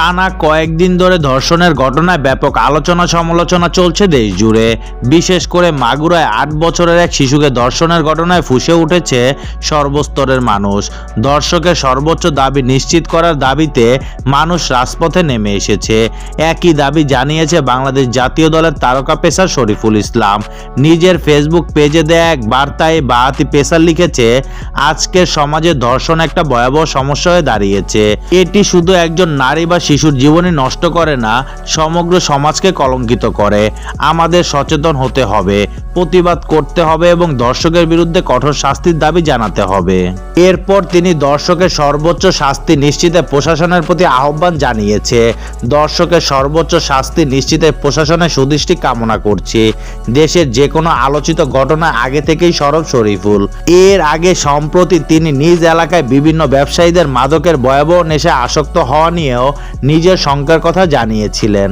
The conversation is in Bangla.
টানা কয়েকদিন ধরে ধর্ষণের ঘটনায় ব্যাপক আলোচনা সমালোচনা চলছে দেশ জুড়ে। বিশেষ করে মাগুরায় ৮ বছরের এক শিশুকে ধর্ষণের ঘটনায় ফুঁসে উঠেছে সর্বস্তরের মানুষ। ধর্ষকের সর্বোচ্চ দাবি নিশ্চিত করার দাবিতে মানুষ রাজপথে নেমে এসেছে। একই দাবি জানিয়েছে বাংলাদেশ জাতীয় দলের তারকা পেসার শরীফুল ইসলাম। নিজের ফেসবুক পেজে দেয়া এক বার্তায় বাহাতি পেসার লিখেছে, আজকের সমাজে ধর্ষণ একটা ভয়াবহ সমস্যা হয়ে দাঁড়িয়েছে। এটি শুধু একজন নারী বা শিশুর জীবনই নষ্ট করে না, সমগ্র সমাজকে কলঙ্কিত করে। আমাদের সচেতন হতে হবে, প্রতিবাদ করতে হবে এবং ধর্ষকের বিরুদ্ধে কঠোর শাস্তির দাবি জানাতে হবে। এরপর তিনি ধর্ষকের সর্বোচ্চ শাস্তি নিশ্চিতে প্রশাসনের প্রতি আহ্বান জানিয়েছে। ধর্ষকের সর্বোচ্চ শাস্তি নিশ্চিতে প্রশাসনের সুদৃষ্টি কামনা করছি। দেশের যে কোনো আলোচিত ঘটনা আগে থেকেই সরব শরীফুল। এর আগে সম্প্রতি তিনি নিজ এলাকায় বিভিন্ন ব্যবসায়ীদের মাদকের ভয়াবহ নেশায় আসক্ত হওয়া নিয়েও নিজের শঙ্কার কথা জানিয়েছিলেন।